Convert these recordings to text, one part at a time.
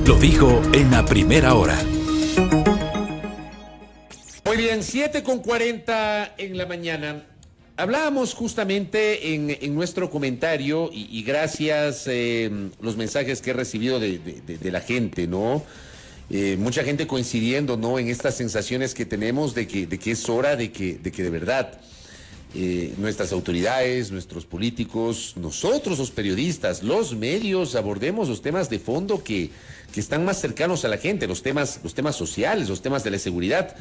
Lo dijo en la primera hora. Muy bien, 7:40 en la mañana. Hablábamos justamente en nuestro comentario y gracias los mensajes que he recibido de la gente, ¿no? Mucha gente coincidiendo, ¿no? En estas sensaciones que tenemos de que es hora de que de verdad nuestras autoridades, nuestros políticos, nosotros los periodistas, los medios, abordemos los temas de fondo que están más cercanos a la gente, los temas sociales, los temas de la seguridad.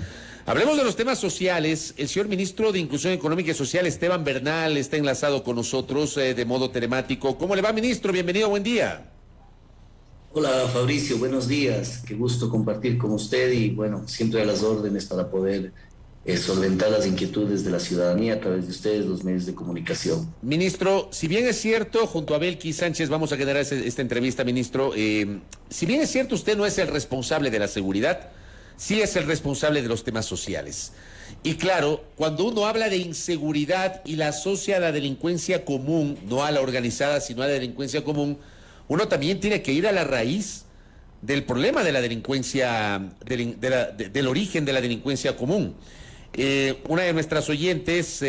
Hablemos de los temas sociales. El señor ministro de Inclusión Económica y Social, Esteban Bernal, está enlazado con nosotros de modo telemático. ¿Cómo le va, ministro? Bienvenido, buen día. Hola Fabricio, buenos días. Qué gusto compartir con usted y bueno, siempre a las órdenes para poder solventar las inquietudes de la ciudadanía a través de ustedes, los medios de comunicación. Ministro, si bien es cierto, junto a Belkis Sánchez vamos a generar esta entrevista, ministro, si bien es cierto usted no es el responsable de la seguridad, sí es el responsable de los temas sociales. Y claro, cuando uno habla de inseguridad y la asocia a la delincuencia común, no a la organizada, sino a la delincuencia común, uno también tiene que ir a la raíz del problema de la delincuencia, del origen de la delincuencia común. Una de nuestras oyentes,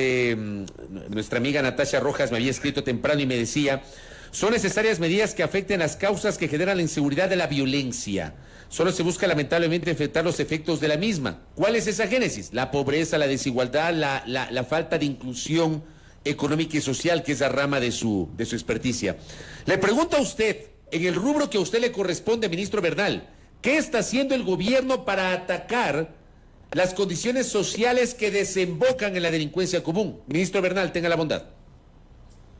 nuestra amiga Natasha Rojas, me había escrito temprano y me decía: son necesarias medidas que afecten las causas que generan la inseguridad de la violencia. Solo se busca lamentablemente enfrentar los efectos de la misma. ¿Cuál es esa génesis? La pobreza, la desigualdad, la falta de inclusión económica y social, que es la rama de su experticia. Le pregunto a usted, en el rubro que a usted le corresponde, ministro Bernal, ¿qué está haciendo el gobierno para atacar las condiciones sociales que desembocan en la delincuencia común? Ministro Bernal, tenga la bondad.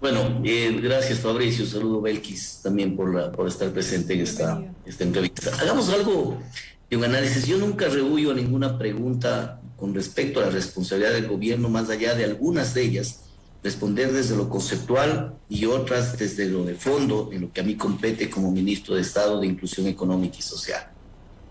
Bueno, gracias Fabricio, saludo Belkis también por estar presente en esta entrevista. Hagamos algo de un análisis. Yo nunca rehuyo a ninguna pregunta con respecto a la responsabilidad del gobierno, más allá de algunas de ellas, responder desde lo conceptual y otras desde lo de fondo, en lo que a mí compete como ministro de Estado de Inclusión Económica y Social.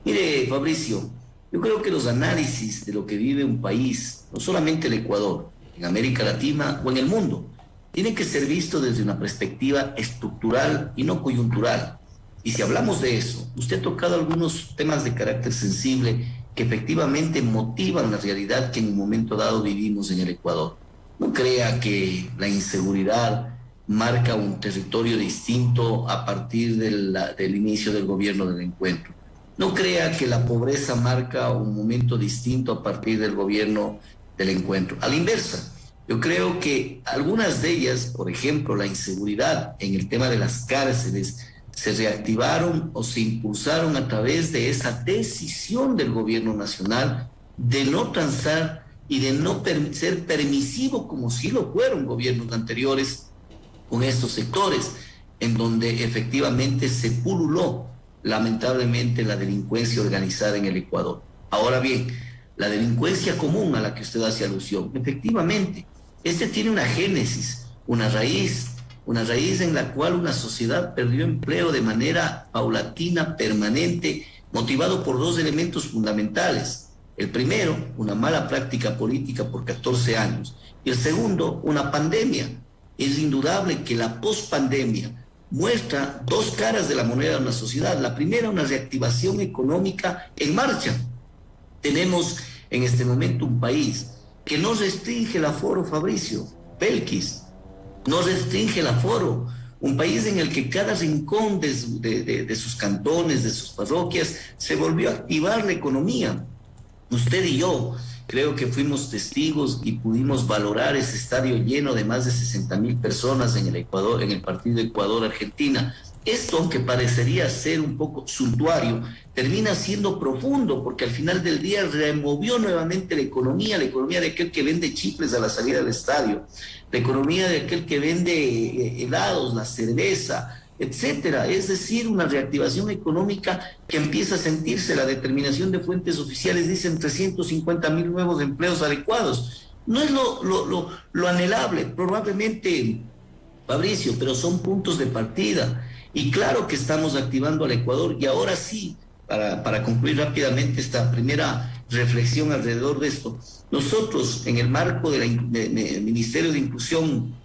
Mire, Fabricio, yo creo que los análisis de lo que vive un país, no solamente el Ecuador, en América Latina o en el mundo, tienen que ser vistos desde una perspectiva estructural y no coyuntural. Y si hablamos de eso, usted ha tocado algunos temas de carácter sensible que efectivamente motivan la realidad que en un momento dado vivimos en el Ecuador. No crea que la inseguridad marca un territorio distinto a partir del inicio del gobierno del encuentro. No crea que la pobreza marca un momento distinto a partir del gobierno del encuentro. A la inversa, yo creo que algunas de ellas, por ejemplo, la inseguridad en el tema de las cárceles, se reactivaron o se impulsaron a través de esa decisión del gobierno nacional de no transar y de no ser permisivo, como sí lo fueron gobiernos anteriores, con estos sectores, en donde efectivamente se pululó lamentablemente la delincuencia organizada en el Ecuador. Ahora bien, la delincuencia común a la que usted hace alusión, efectivamente, tiene una génesis, una raíz en la cual una sociedad perdió empleo de manera paulatina, permanente, motivado por dos elementos fundamentales. El primero, una mala práctica política por 14 años, y el segundo, una pandemia. Es indudable que la pospandemia muestra dos caras de la moneda de una sociedad. La primera, una reactivación económica en marcha. Tenemos en este momento un país que no restringe el aforo, Fabricio, Belkis, no restringe el aforo. Un país en el que cada rincón de sus cantones, de sus parroquias, se volvió a activar la economía. Usted y yo creo que fuimos testigos y pudimos valorar ese estadio lleno de más de 60,000 personas en el Ecuador, en el partido Ecuador-Argentina. Esto, aunque parecería ser un poco suntuario, termina siendo profundo, porque al final del día removió nuevamente la economía de aquel que vende chicles a la salida del estadio, la economía de aquel que vende helados, la cerveza, etcétera. Es decir, una reactivación económica que empieza a sentirse. La determinación de fuentes oficiales dicen 350,000 nuevos empleos adecuados. No es lo anhelable, probablemente, Fabricio, pero son puntos de partida. Y claro que estamos activando al Ecuador. Y ahora sí, para concluir rápidamente esta primera reflexión alrededor de esto, nosotros en el marco del Ministerio de Inclusión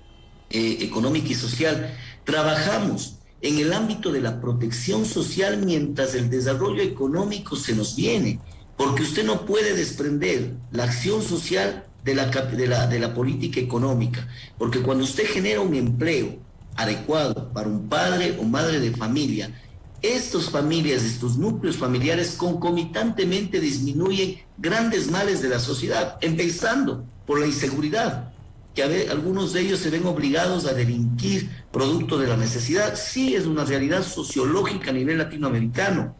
Económica y Social trabajamos en el ámbito de la protección social mientras el desarrollo económico se nos viene, porque usted no puede desprender la acción social de la política económica, porque cuando usted genera un empleo adecuado para un padre o madre de familia, estas familias, estos núcleos familiares concomitantemente disminuyen grandes males de la sociedad, empezando por la inseguridad, que algunos de ellos se ven obligados a delinquir producto de la necesidad. Sí, es una realidad sociológica a nivel latinoamericano.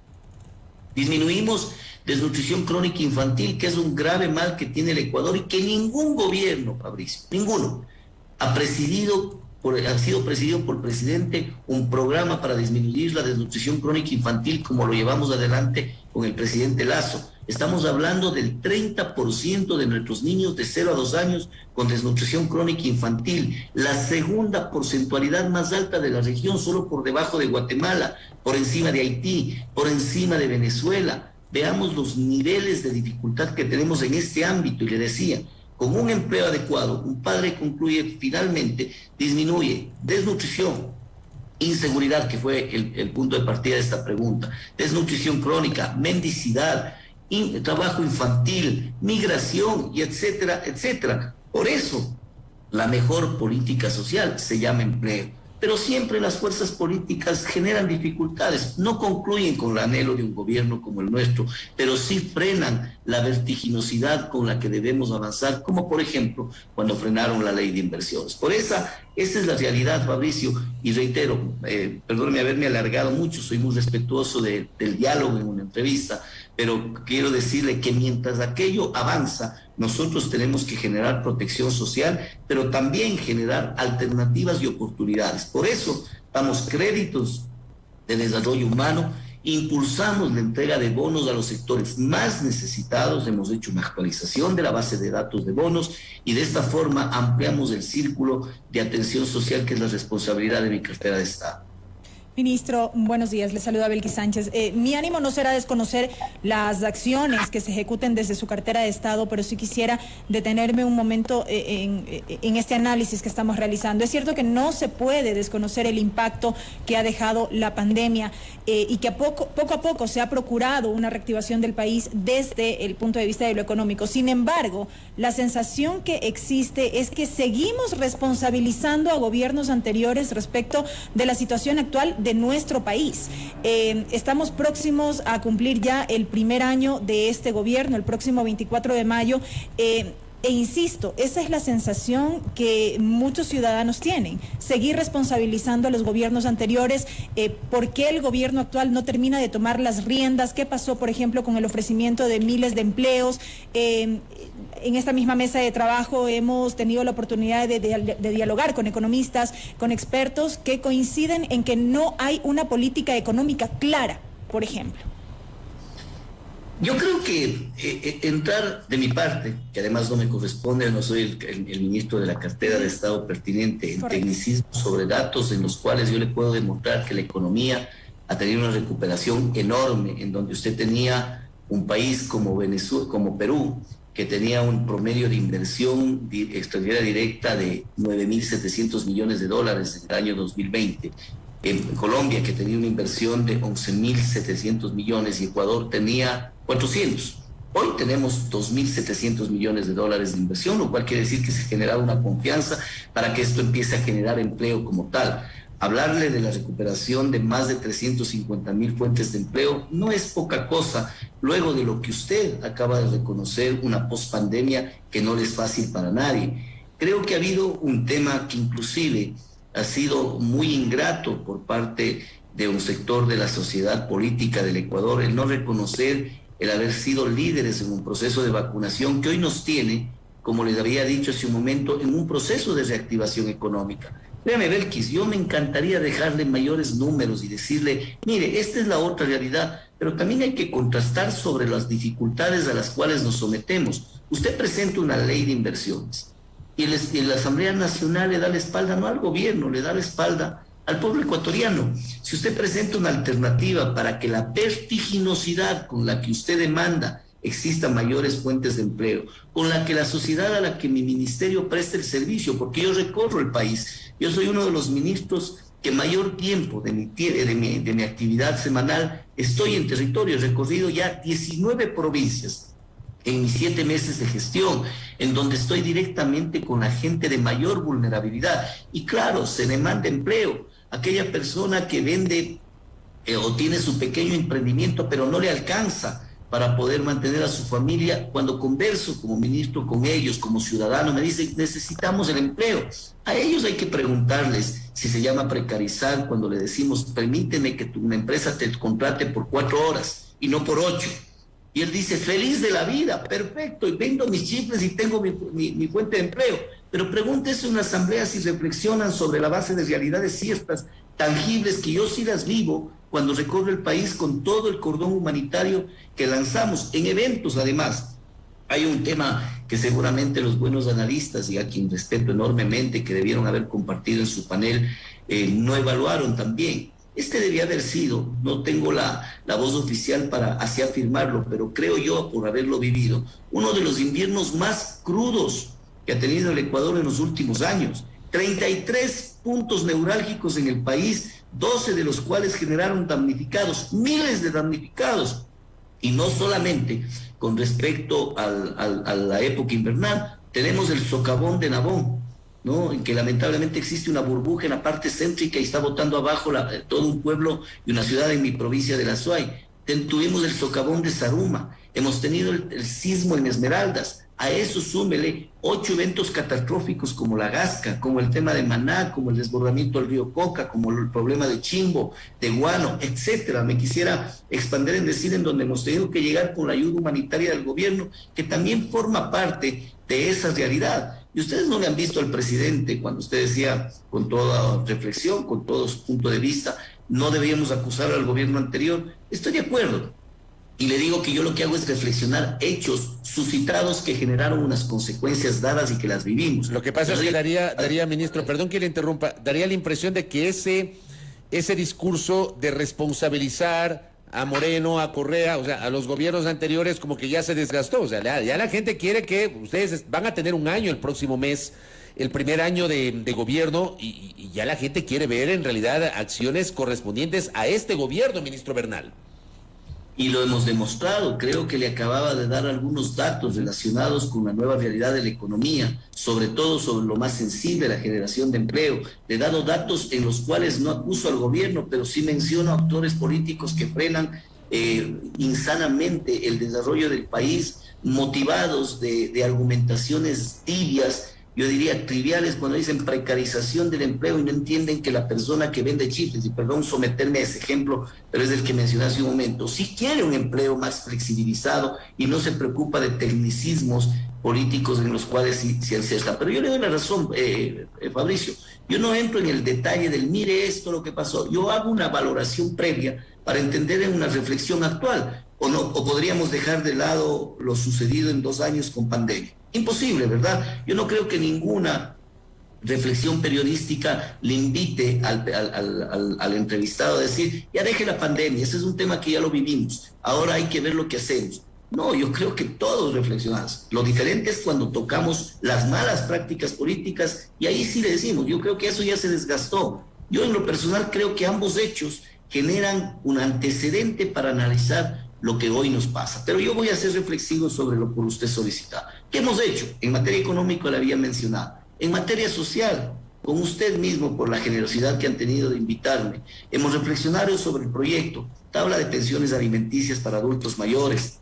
Disminuimos desnutrición crónica infantil, que es un grave mal que tiene el Ecuador y que ningún gobierno, Fabricio, ninguno, ha sido presidido por el presidente un programa para disminuir la desnutrición crónica infantil como lo llevamos adelante con el presidente Lazo. Estamos hablando del 30% de nuestros niños de 0 a 2 años con desnutrición crónica infantil, la segunda porcentualidad más alta de la región, solo por debajo de Guatemala, por encima de Haití, por encima de Venezuela. Veamos los niveles de dificultad que tenemos en este ámbito, y le decía, con un empleo adecuado, un padre concluye finalmente, disminuye desnutrición, inseguridad, que fue el punto de partida de esta pregunta, desnutrición crónica, mendicidad, trabajo infantil, migración, y etcétera, etcétera. Por eso, la mejor política social se llama empleo. Pero siempre las fuerzas políticas generan dificultades, no concluyen con el anhelo de un gobierno como el nuestro, pero sí frenan la vertiginosidad con la que debemos avanzar, como por ejemplo cuando frenaron la ley de inversiones. Esa es la realidad, Fabricio, y reitero, perdóneme haberme alargado mucho, soy muy respetuoso del diálogo en una entrevista, pero quiero decirle que mientras aquello avanza, nosotros tenemos que generar protección social, pero también generar alternativas y oportunidades. Por eso damos créditos de desarrollo humano, impulsamos la entrega de bonos a los sectores más necesitados, hemos hecho una actualización de la base de datos de bonos y de esta forma ampliamos el círculo de atención social que es la responsabilidad de mi cartera de Estado. Ministro, buenos días. Le saluda Belkis Sánchez. Mi ánimo no será desconocer las acciones que se ejecuten desde su cartera de Estado, pero sí quisiera detenerme un momento en este análisis que estamos realizando. Es cierto que no se puede desconocer el impacto que ha dejado la pandemia y que poco a poco se ha procurado una reactivación del país desde el punto de vista de lo económico. Sin embargo, la sensación que existe es que seguimos responsabilizando a gobiernos anteriores respecto de la situación actual de nuestro país. Estamos próximos a cumplir ya el primer año de este gobierno, el próximo 24 de mayo, e insisto, esa es la sensación que muchos ciudadanos tienen, seguir responsabilizando a los gobiernos anteriores. ¿Por qué el gobierno actual no termina de tomar las riendas? ¿Qué pasó, por ejemplo, con el ofrecimiento de miles de empleos? En esta misma mesa de trabajo hemos tenido la oportunidad de dialogar con economistas, con expertos que coinciden en que no hay una política económica clara, por ejemplo. Yo creo que entrar de mi parte, que además no me corresponde, no soy el ministro de la cartera de Estado pertinente, en tecnicismo sobre datos en los cuales yo le puedo demostrar que la economía ha tenido una recuperación enorme, en donde usted tenía un país como Venezuela, como Perú, que tenía un promedio de inversión extranjera directa de 9.700 millones de dólares en el año 2020. En Colombia, que tenía una inversión de 11.700 millones, y Ecuador tenía 400. Hoy tenemos 2.700 millones de dólares de inversión, lo cual quiere decir que se genera una confianza para que esto empiece a generar empleo como tal. Hablarle de la recuperación de más de 350.000 fuentes de empleo no es poca cosa, luego de lo que usted acaba de reconocer, una pospandemia que no es fácil para nadie. Creo que ha habido un tema que inclusive ha sido muy ingrato por parte de un sector de la sociedad política del Ecuador, el no reconocer el haber sido líderes en un proceso de vacunación que hoy nos tiene, como les había dicho hace un momento, en un proceso de reactivación económica. Véame, Belkis, yo me encantaría dejarle mayores números y decirle, mire, esta es la otra realidad, pero también hay que contrastar sobre las dificultades a las cuales nos sometemos. Usted presenta una ley de inversiones y la Asamblea Nacional le da la espalda no al gobierno, le da la espalda al pueblo ecuatoriano. Si usted presenta una alternativa para que la vertiginosidad con la que usted demanda existan mayores fuentes de empleo, con la que la sociedad a la que mi ministerio preste el servicio, porque yo recorro el país, yo soy uno de los ministros que mayor tiempo de mi actividad semanal estoy en territorio. He recorrido ya 19 provincias en mis 7 meses de gestión, en donde estoy directamente con la gente de mayor vulnerabilidad. Y claro, se demanda empleo. Aquella persona que vende o tiene su pequeño emprendimiento, pero no le alcanza para poder mantener a su familia, cuando converso como ministro con ellos, como ciudadano, me dicen, necesitamos el empleo. A ellos hay que preguntarles si se llama precarizar cuando le decimos, permíteme que una empresa te contrate por 4 horas y no por 8. Y él dice, feliz de la vida, perfecto, y vendo mis chifles y tengo mi fuente de empleo. Pero pregúntese en una asamblea si reflexionan sobre la base de realidades ciertas, tangibles, que yo sí las vivo cuando recorro el país con todo el cordón humanitario que lanzamos en eventos. Además, hay un tema que seguramente los buenos analistas, y a quien respeto enormemente, que debieron haber compartido en su panel, no evaluaron también. Este debía haber sido, no tengo la voz oficial para así afirmarlo, pero creo yo, por haberlo vivido, uno de los inviernos más crudos que ha tenido el Ecuador en los últimos años. 33 puntos neurálgicos en el país, 12 de los cuales generaron damnificados, miles de damnificados. Y no solamente con respecto a la época invernal, tenemos el socavón de Nabón, ¿no? En que lamentablemente existe una burbuja en la parte céntrica y está botando abajo todo un pueblo y una ciudad en mi provincia de La Suay. Tuvimos el socavón de Zaruma, hemos tenido el sismo en Esmeraldas. A eso súmele 8 eventos catastróficos como la Gasca, como el tema de Maná, como el desbordamiento del río Coca, como el problema de Chimbo, de Guano, etcétera. Me quisiera expandir en decir en donde hemos tenido que llegar con la ayuda humanitaria del gobierno, que también forma parte de esa realidad. Y ustedes no le han visto al presidente cuando usted decía, con toda reflexión, con todo su punto de vista, no debíamos acusar al gobierno anterior. Estoy de acuerdo. Y le digo que yo lo que hago es reflexionar hechos suscitados que generaron unas consecuencias dadas y que las vivimos. Lo que pasa es que daría, ministro, perdón que le interrumpa, daría la impresión de que ese discurso de responsabilizar a Moreno, a Correa, o sea, a los gobiernos anteriores, como que ya se desgastó. O sea, ya la gente quiere que ustedes van a tener un año el próximo mes, el primer año de gobierno, y ya la gente quiere ver en realidad acciones correspondientes a este gobierno, ministro Bernal. Y lo hemos demostrado. Creo que le acababa de dar algunos datos relacionados con la nueva realidad de la economía, sobre todo sobre lo más sensible, la generación de empleo. Le he dado datos en los cuales no acuso al gobierno, pero sí menciono a actores políticos que frenan insanamente el desarrollo del país, motivados de argumentaciones tibias, yo diría triviales, cuando dicen precarización del empleo y no entienden que la persona que vende chifles, y perdón someterme a ese ejemplo, pero es el que mencioné hace un momento, sí quiere un empleo más flexibilizado y no se preocupa de tecnicismos políticos en los cuales sí acerta. Pero yo le doy la razón, Fabricio, yo no entro en el detalle del mire esto, lo que pasó, yo hago una valoración previa para entender en una reflexión actual, o podríamos dejar de lado lo sucedido en 2 años con pandemia. Imposible, ¿verdad? Yo no creo que ninguna reflexión periodística le invite al entrevistado a decir, ya deje la pandemia, ese es un tema que ya lo vivimos, ahora hay que ver lo que hacemos. No, yo creo que todos reflexionamos. Lo diferente es cuando tocamos las malas prácticas políticas y ahí sí le decimos, yo creo que eso ya se desgastó. Yo en lo personal creo que ambos hechos generan un antecedente para analizar lo que hoy nos pasa. Pero yo voy a ser reflexivo sobre lo por usted solicitado. ¿Qué hemos hecho? En materia económica la había mencionado. En materia social, con usted mismo, por la generosidad que han tenido de invitarme, hemos reflexionado sobre el proyecto, tabla de pensiones alimenticias para adultos mayores,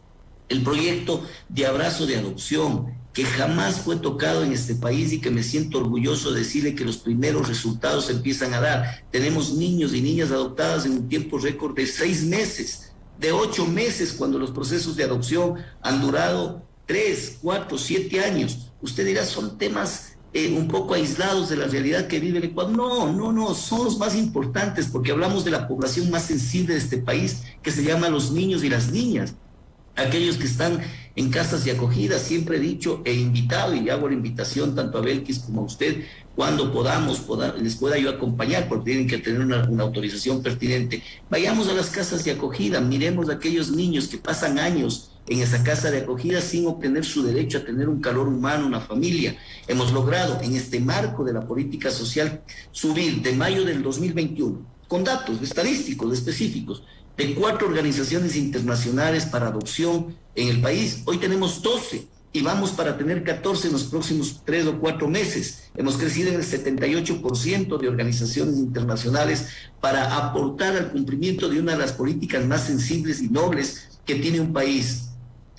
el proyecto de abrazo de adopción, que jamás fue tocado en este país y que me siento orgulloso de decirle que los primeros resultados se empiezan a dar. Tenemos niños y niñas adoptadas en un tiempo récord de 6 meses, de 8 meses, cuando los procesos de adopción han durado 3, 4, 7 años. Usted dirá, son temas un poco aislados de la realidad que vive el Ecuador. No, son los más importantes, porque hablamos de la población más sensible de este país, que se llama los niños y las niñas. aquellos que están en casas de acogida. Siempre he dicho e invitado, y hago la invitación tanto a Belkis como a usted, cuando les pueda yo acompañar, porque tienen que tener una autorización pertinente. Vayamos a las casas de acogida, miremos a aquellos niños que pasan años en esa casa de acogida sin obtener su derecho a tener un calor humano, una familia. Hemos logrado en este marco de la política social subir de mayo del 2021, con datos estadísticos específicos, de 4 organizaciones internacionales para adopción en el país. Hoy tenemos 12 y vamos para tener 14 en los próximos 3 o 4 meses. Hemos crecido en el 78% de organizaciones internacionales para aportar al cumplimiento de una de las políticas más sensibles y nobles que tiene un país,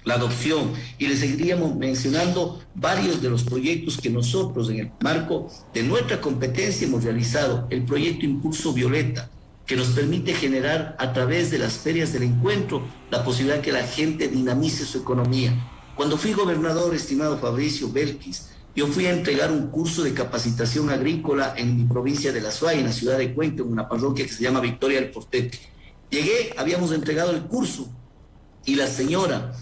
la adopción. Y le seguiríamos mencionando varios de los proyectos que nosotros en el marco de nuestra competencia hemos realizado. El proyecto Impulso Violeta, que nos permite generar a través de las ferias del encuentro la posibilidad que la gente dinamice su economía. Cuando fui gobernador, estimado Fabricio Belkis, yo fui a entregar un curso de capacitación agrícola en mi provincia de La Suay, en la ciudad de Cuenca, en una parroquia que se llama Victoria del Portete. Llegué, habíamos entregado el curso y la señora,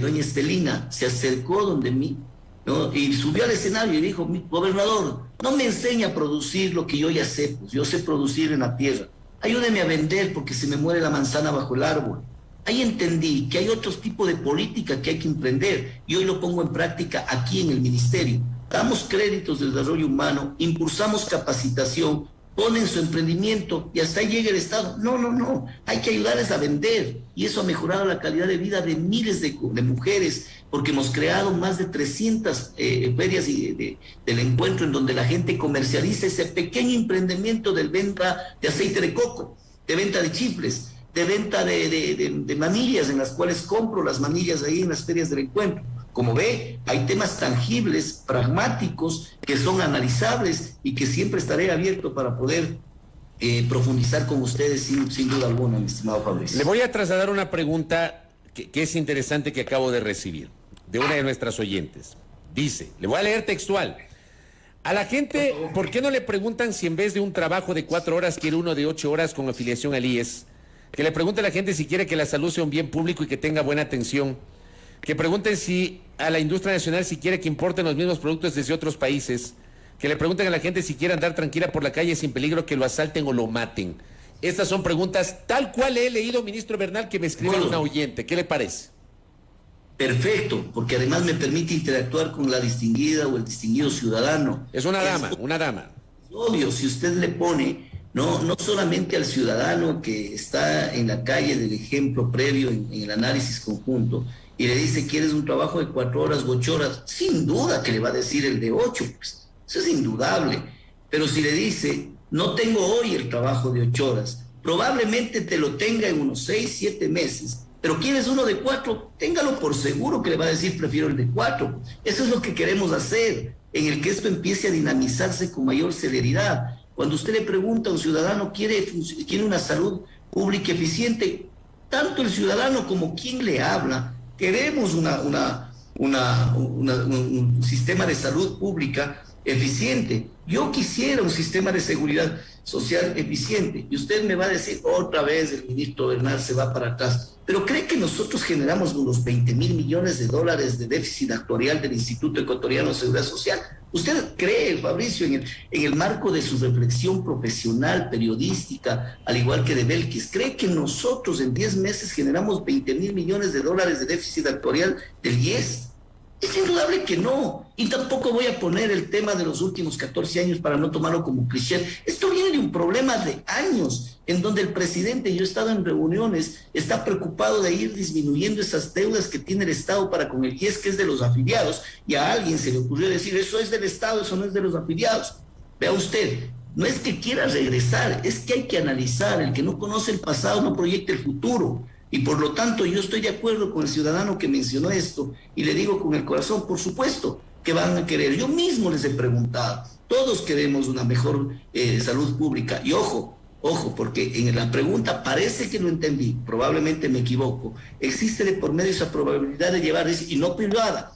doña Estelina, se acercó donde mí, ¿no? Y subió al escenario y dijo: gobernador, no me enseña a producir lo que yo ya sé, pues yo sé producir en la tierra. Ayúdeme a vender porque se me muere la manzana bajo el árbol. Ahí entendí que hay otro tipo de política que hay que emprender y hoy lo pongo en práctica aquí en el ministerio. Damos créditos de desarrollo humano, impulsamos capacitación, ponen su emprendimiento y hasta ahí llega el Estado. No, hay que ayudarles a vender y eso ha mejorado la calidad de vida de miles de mujeres, porque hemos creado más de 300 ferias del encuentro en donde la gente comercializa ese pequeño emprendimiento de venta de aceite de coco, de venta de chifles, de venta de manillas, en las cuales compro las manillas ahí en las ferias del encuentro. Como ve, hay temas tangibles, pragmáticos, que son analizables y que siempre estaré abierto para poder profundizar con ustedes sin duda alguna, mi estimado Fabricio. Le voy a trasladar una pregunta que es interesante, que acabo de recibir de una de nuestras oyentes. Dice, le voy a leer textual: a la gente, ¿por qué no le preguntan si en vez de un trabajo de 4 horas quiere uno de 8 horas con afiliación al IES? Que le pregunte a la gente si quiere que la salud sea un bien público y que tenga buena atención. Que pregunten si a la industria nacional si quiere que importen los mismos productos desde otros países. Que le pregunten a la gente si quiere andar tranquila por la calle sin peligro que lo asalten o lo maten. Estas son preguntas tal cual he leído, ministro Bernal, que me escribe una oyente. ¿Qué le parece? Perfecto, porque además me permite interactuar con la distinguida o el distinguido ciudadano. Es una dama, una dama. Obvio, si usted le pone no solamente al ciudadano que está en la calle del ejemplo previo en el análisis conjunto, y le dice: ¿quieres un trabajo de 4 horas u 8 horas? Sin duda que le va a decir el de 8, pues eso es indudable. Pero si le dice: no tengo hoy el trabajo de 8 horas, probablemente te lo tenga en unos 6, 7 meses, pero ¿quieres uno de 4? Téngalo por seguro que le va a decir: prefiero el de 4. Eso es lo que queremos hacer, en el que esto empiece a dinamizarse con mayor celeridad. Cuando usted le pregunta a un ciudadano, ¿quiere una salud pública eficiente? Tanto el ciudadano como quien le habla queremos un sistema de salud pública eficiente. Yo quisiera un sistema de seguridad social eficiente. Y usted me va a decir otra vez: el ministro Bernal se va para atrás. Pero ¿cree que nosotros generamos unos 20.000 millones de dólares de déficit actuarial del Instituto Ecuatoriano de Seguridad Social? ¿Usted cree, Fabricio, en el marco de su reflexión profesional, periodística, al igual que de Belkis, cree que nosotros en 10 meses generamos 20.000 millones de dólares de déficit actuarial del IES? Es indudable que no. Y tampoco voy a poner el tema de los últimos 14 años para no tomarlo como cliché. Esto viene de un problema de años, en donde el presidente, yo he estado en reuniones, está preocupado de ir disminuyendo esas deudas que tiene el Estado para con el IES, que es de los afiliados, y a alguien se le ocurrió decir: eso es del Estado, eso no es de los afiliados. Vea usted, no es que quiera regresar, es que hay que analizar. El que no conoce el pasado no proyecta el futuro. Y por lo tanto yo estoy de acuerdo con el ciudadano que mencionó esto, y le digo con el corazón: por supuesto que van a querer. Yo mismo les he preguntado, todos queremos una mejor salud pública. Y ojo, porque en la pregunta parece que no entendí, probablemente me equivoco. Existe de por medio esa probabilidad de llevar, y no privada.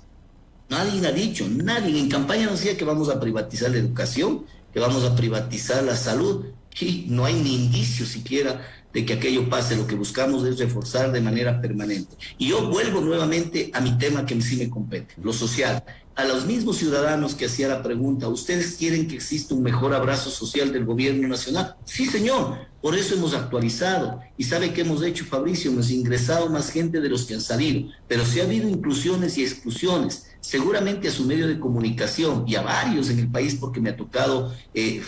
Nadie ha dicho, nadie en campaña nos decía que vamos a privatizar la educación, que vamos a privatizar la salud. Y no hay ni indicio siquiera de que aquello pase. Lo que buscamos es reforzar de manera permanente. Y yo vuelvo nuevamente a mi tema que sí me compete, lo social. A los mismos ciudadanos que hacía la pregunta, ¿ustedes quieren que exista un mejor abrazo social del gobierno nacional? Sí, señor, por eso hemos actualizado. ¿Y sabe qué hemos hecho, Fabricio? Hemos ingresado más gente de los que han salido, pero sí ha habido inclusiones y exclusiones. Seguramente a su medio de comunicación y a varios en el país, porque me ha tocado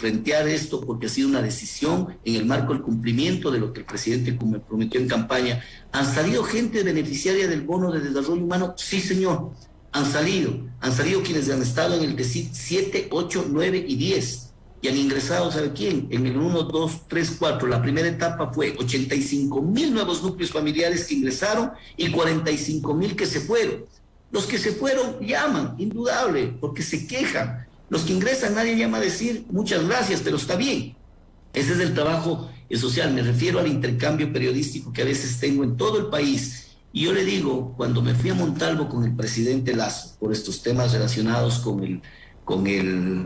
frentear esto, porque ha sido una decisión en el marco del cumplimiento de lo que el presidente prometió en campaña. ¿Han salido gente beneficiaria del bono de desarrollo humano? Sí, señor. Han salido quienes han estado en el DECID 7, 8, 9 y 10 y han ingresado, ¿sabe quién? En el 1, 2, 3, 4. La primera etapa fue 85,000 nuevos núcleos familiares que ingresaron y 45,000 que se fueron. Los que se fueron llaman, indudable, porque se quejan. Los que ingresan nadie llama a decir muchas gracias, pero está bien. Ese es el trabajo social. Me refiero al intercambio periodístico que a veces tengo en todo el país. Y yo le digo, cuando me fui a Montalvo con el presidente Lasso, por estos temas relacionados con el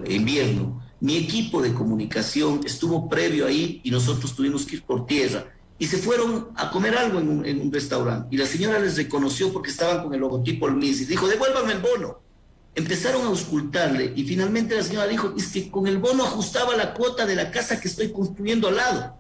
invierno, mi equipo de comunicación estuvo previo ahí y nosotros tuvimos que ir por tierra. Y se fueron a comer algo en un restaurante. Y la señora les reconoció porque estaban con el logotipo del MIS y dijo, devuélvanme el bono. Empezaron a auscultarle y finalmente la señora dijo, es que con el bono ajustaba la cuota de la casa que estoy construyendo al lado.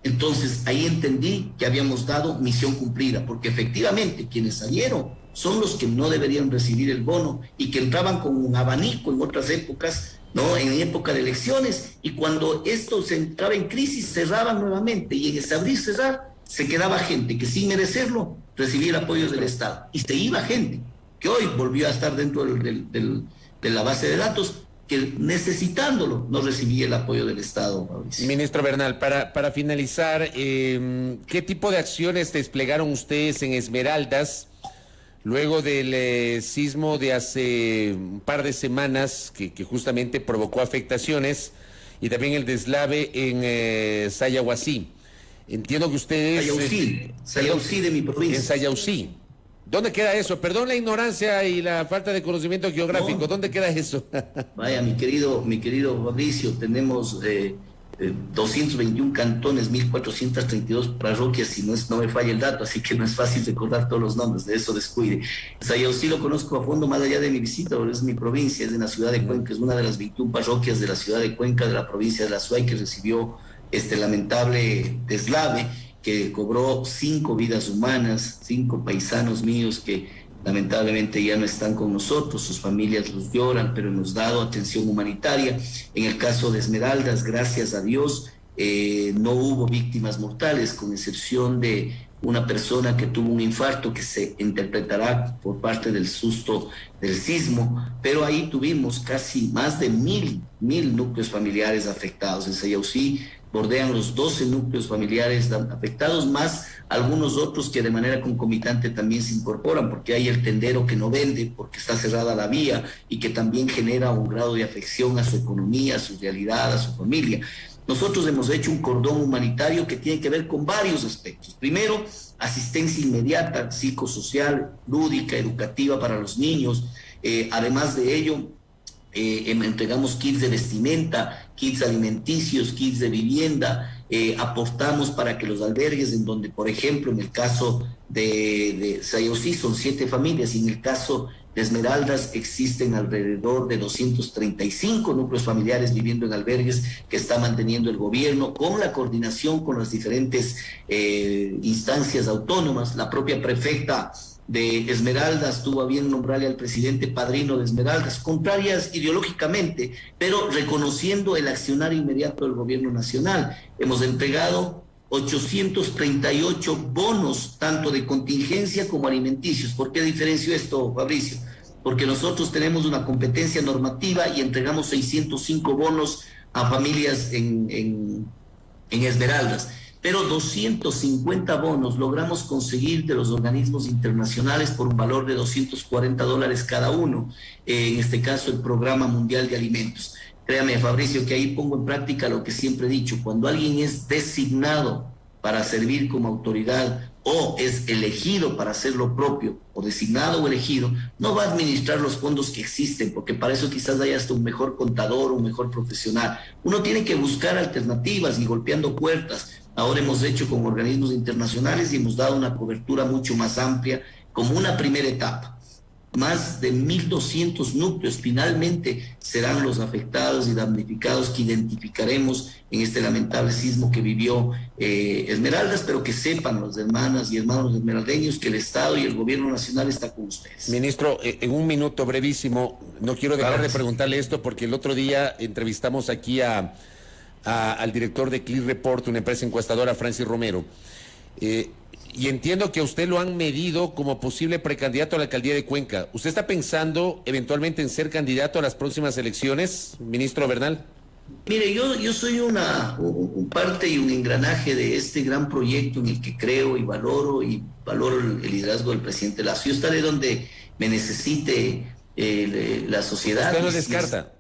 Entonces ahí entendí que habíamos dado misión cumplida, porque efectivamente quienes salieron son los que no deberían recibir el bono y que entraban con un abanico en otras épocas, ¿no? En época de elecciones, y cuando esto se entraba en crisis cerraban nuevamente, y en ese abrir cerrar se quedaba gente que sin merecerlo recibía el apoyo del Estado, y se iba gente que hoy volvió a estar dentro de la base de datos, que necesitándolo no recibía el apoyo del Estado, Mauricio. Ministro Bernal, para finalizar, ¿qué tipo de acciones desplegaron ustedes en Esmeraldas luego del sismo de hace un par de semanas que justamente provocó afectaciones, y también el deslave en Sayahuasí? Entiendo que ustedes... Sayausí de mi provincia. En Sayausí. ¿Dónde queda eso? Perdón la ignorancia y la falta de conocimiento geográfico. No. ¿Dónde queda eso? Vaya, mi querido Fabricio, tenemos 221 cantones, 1.432 parroquias, si no me falla el dato, así que no es fácil recordar todos los nombres, de eso descuide. Sayausí lo conozco a fondo más allá de mi visita, porque es mi provincia, es de la ciudad de Cuenca, es una de las 21 parroquias de la ciudad de Cuenca, de la provincia de La Suay, que recibió este lamentable deslave, que cobró 5 vidas humanas, 5 paisanos míos que lamentablemente ya no están con nosotros, sus familias los lloran, pero hemos dado atención humanitaria. En el caso de Esmeraldas, gracias a Dios, no hubo víctimas mortales, con excepción de una persona que tuvo un infarto que se interpretará por parte del susto del sismo, pero ahí tuvimos casi más de 1,000 núcleos familiares afectados. En Sayausí bordean los 12 núcleos familiares afectados, más algunos otros que de manera concomitante también se incorporan, porque hay el tendero que no vende, porque está cerrada la vía y que también genera un grado de afección a su economía, a su realidad, a su familia. Nosotros hemos hecho un cordón humanitario que tiene que ver con varios aspectos. Primero, asistencia inmediata, psicosocial, lúdica, educativa para los niños. Además de ello, entregamos kits de vestimenta, kits alimenticios, kits de vivienda, aportamos para que los albergues en donde, por ejemplo, en el caso de Sayausí son 7 familias, y en el caso de Esmeraldas existen alrededor de 235 núcleos familiares viviendo en albergues que está manteniendo el gobierno con la coordinación con las diferentes instancias autónomas. La propia prefecta de Esmeraldas tuvo a bien nombrarle al presidente padrino de Esmeraldas, contrarias ideológicamente, pero reconociendo el accionar inmediato del gobierno nacional. Hemos entregado 838 bonos, tanto de contingencia como alimenticios. ¿Por qué diferencio esto, Fabricio? Porque nosotros tenemos una competencia normativa y entregamos 605 bonos a familias en Esmeraldas. Pero 250 bonos logramos conseguir de los organismos internacionales por un valor de $240 cada uno, en este caso el Programa Mundial de Alimentos. Créame, Fabricio, que ahí pongo en práctica lo que siempre he dicho: cuando alguien es designado para servir como autoridad o es elegido para hacer lo propio, o designado o elegido, no va a administrar los fondos que existen, porque para eso quizás haya hasta un mejor contador, un mejor profesional. Uno tiene que buscar alternativas y golpeando puertas. ahora hemos hecho con organismos internacionales y hemos dado una cobertura mucho más amplia como una primera etapa. Más de 1.200 núcleos finalmente serán los afectados y damnificados que identificaremos en este lamentable sismo que vivió Esmeraldas, pero que sepan los hermanas y hermanos esmeraldeños que el Estado y el Gobierno Nacional está con ustedes. Ministro, en un minuto brevísimo, no quiero dejar de preguntarle esto porque el otro día entrevistamos aquí al director de Clear Report, una empresa encuestadora, Francis Romero, y entiendo que a usted lo han medido como posible precandidato a la alcaldía de Cuenca. ¿Usted está pensando eventualmente en ser candidato a las próximas elecciones, ministro Bernal? Mire, yo soy un parte y un engranaje de este gran proyecto en el que creo y valoro el liderazgo del presidente Lasso. Yo estaré donde me necesite la sociedad. ¿Usted no descarta?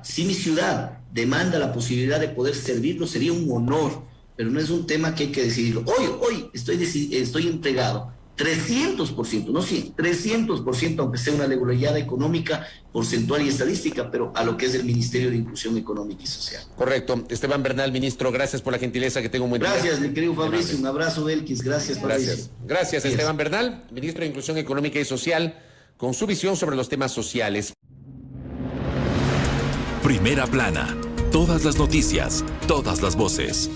Si mi ciudad demanda la posibilidad de poder servirlo, sería un honor. Pero no es un tema que hay que decidirlo. Hoy estoy entregado 300%, no 100, 300%, aunque sea una regularidad económica, porcentual y estadística, pero a lo que es el Ministerio de Inclusión Económica y Social. Correcto. Esteban Bernal, ministro, gracias por la gentileza, que tenga un buen día. Gracias, mi querido Fabricio, un abrazo, Belkis, gracias, Fabricio. Gracias, Esteban Bernal, ministro de Inclusión Económica y Social, con su visión sobre los temas sociales. Primera plana. Todas las noticias, todas las voces.